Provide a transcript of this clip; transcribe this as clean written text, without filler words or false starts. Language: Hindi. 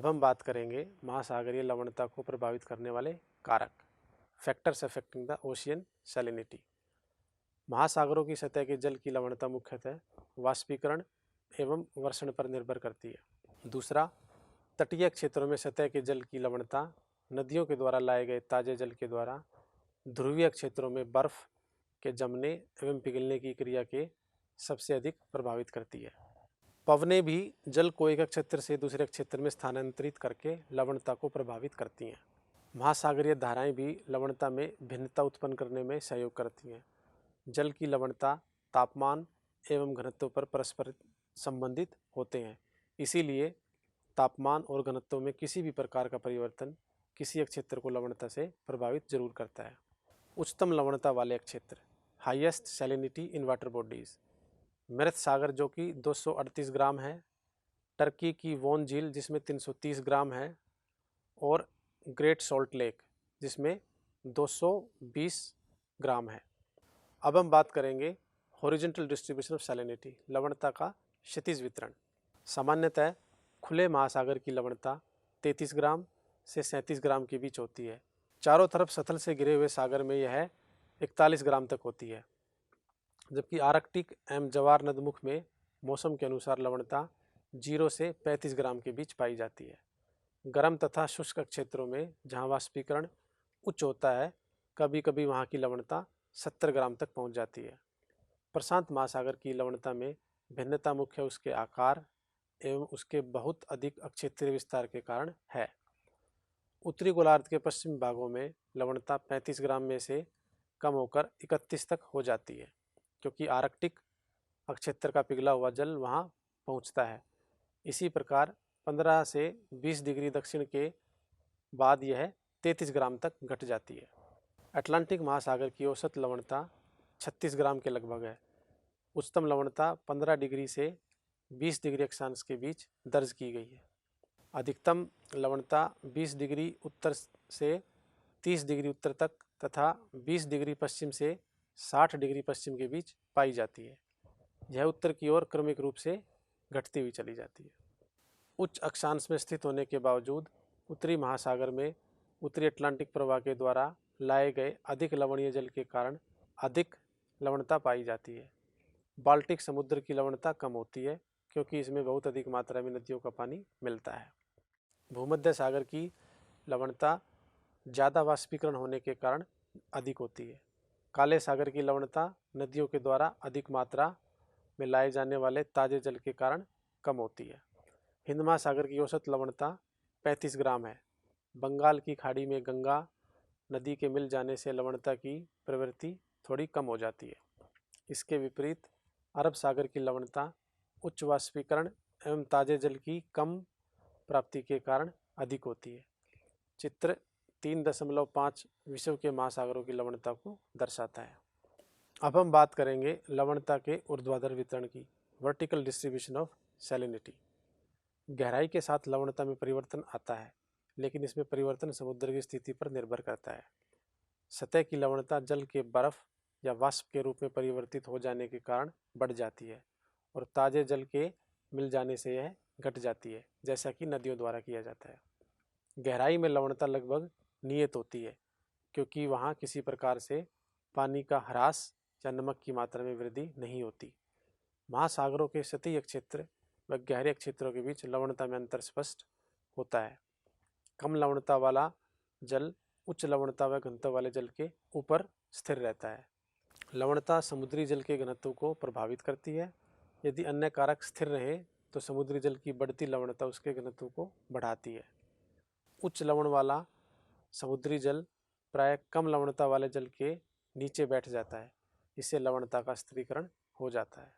अब हम बात करेंगे महासागरीय लवणता को प्रभावित करने वाले कारक, factors affecting the ocean salinity. महासागरों की सतह के जल की लवणता मुख्यतः वाष्पीकरण एवं वर्षण पर निर्भर करती है। दूसरा, तटीय क्षेत्रों में सतह के जल की लवणता नदियों के द्वारा लाए गए ताजे जल के द्वारा ध्रुवीय क्षेत्रों में बर्फ के जमने एवं पिघलने की क्रिया के सबसे अधिक प्रभावित करती है। पवनें भी जल को एक क्षेत्र से दूसरे क्षेत्र में स्थानांतरित करके लवणता को प्रभावित करती हैं। महासागरीय धाराएं भी लवणता में भिन्नता उत्पन्न करने में सहयोग करती हैं। जल की लवणता तापमान एवं घनत्व पर परस्पर संबंधित होते हैं, इसीलिए तापमान और घनत्व में किसी भी प्रकार का परिवर्तन किसी क्षेत्र को लवणता से प्रभावित जरूर करता है। उच्चतम लवणता वाले क्षेत्र, highest salinity in water bodies, मृत सागर जो कि 238 ग्राम है, टर्की की वोन झील जिसमें 330 ग्राम है, और ग्रेट सॉल्ट लेक जिसमें 220 ग्राम है। अब हम बात करेंगे हॉरिजॉन्टल डिस्ट्रीब्यूशन ऑफ सैलिनिटी, लवणता का क्षैतिज वितरण। सामान्यतः खुले महासागर की लवणता 33 ग्राम से 37 ग्राम के बीच होती है। चारों तरफ सतह से घिरे हुए सागर में यह 41 ग्राम तक होती है, जबकि आर्कटिक एवं जवार नदमुख में मौसम के अनुसार लवणता 0 से 35 ग्राम के बीच पाई जाती है। गर्म तथा शुष्क क्षेत्रों में जहाँ वाष्पीकरण उच्च होता है, कभी कभी वहाँ की लवणता 70 ग्राम तक पहुँच जाती है। प्रशांत महासागर की लवणता में भिन्नता मुख्य उसके आकार एवं उसके बहुत अधिक अक्षेत्रीय विस्तार के कारण है। उत्तरी गोलार्ध के पश्चिमी भागों में लवणता 35 ग्राम में से कम होकर 31 तक हो जाती है, क्योंकि आर्कटिक अक्षेत्र का पिघला हुआ जल वहाँ पहुँचता है। इसी प्रकार 15 से 20 डिग्री दक्षिण के बाद यह 33 ग्राम तक घट जाती है। अटलांटिक महासागर की औसत लवणता 36 ग्राम के लगभग है। उच्चतम लवणता 15 डिग्री से 20 डिग्री अक्षांश के बीच दर्ज की गई है। अधिकतम लवणता 20 डिग्री उत्तर से 30 डिग्री उत्तर तक तथा 20 डिग्री पश्चिम से 60 डिग्री पश्चिम के बीच पाई जाती है। यह उत्तर की ओर क्रमिक रूप से घटती हुई चली जाती है। उच्च अक्षांश में स्थित होने के बावजूद उत्तरी महासागर में उत्तरी अटलांटिक प्रवाह के द्वारा लाए गए अधिक लवणीय जल के कारण अधिक लवणता पाई जाती है। बाल्टिक समुद्र की लवणता कम होती है, क्योंकि इसमें बहुत अधिक मात्रा में नदियों का पानी मिलता है। भूमध्य सागर की लवणता ज़्यादा वाष्पीकरण होने के कारण अधिक होती है। काले सागर की लवणता नदियों के द्वारा अधिक मात्रा में लाए जाने वाले ताजे जल के कारण कम होती है। हिंद महासागर की औसत लवणता 35 ग्राम है। बंगाल की खाड़ी में गंगा नदी के मिल जाने से लवणता की प्रवृत्ति थोड़ी कम हो जाती है। इसके विपरीत अरब सागर की लवणता उच्च वाष्पीकरण एवं ताजे जल की कम प्राप्ति के कारण अधिक होती है। चित्र 3.5 विश्व के महासागरों की लवणता को दर्शाता है। अब हम बात करेंगे लवणता के ऊर्ध्वाधर वितरण की, वर्टिकल डिस्ट्रीब्यूशन ऑफ सैलिनिटी। गहराई के साथ लवणता में परिवर्तन आता है, लेकिन इसमें परिवर्तन समुद्र की स्थिति पर निर्भर करता है। सतह की लवणता जल के बर्फ या वाष्प के रूप में परिवर्तित हो जाने के कारण बढ़ जाती है और ताजे जल के मिल जाने से यह घट जाती है, जैसा कि नदियों द्वारा किया जाता है। गहराई में लवणता लगभग नियत होती है, क्योंकि वहाँ किसी प्रकार से पानी का ह्रास या नमक की मात्रा में वृद्धि नहीं होती। महासागरों के सतही क्षेत्र व गहरे क्षेत्रों के बीच लवणता में अंतर स्पष्ट होता है। कम लवणता वाला जल उच्च लवणता व घनत्व वाले जल के ऊपर स्थिर रहता है। लवणता समुद्री जल के घनत्व को प्रभावित करती है। यदि अन्य कारक स्थिर रहें तो समुद्री जल की बढ़ती लवणता उसके घनत्व को बढ़ाती है। उच्च लवण वाला समुद्री जल प्रायः कम लवणता वाले जल के नीचे बैठ जाता है, इससे लवणता का स्थिरीकरण हो जाता है।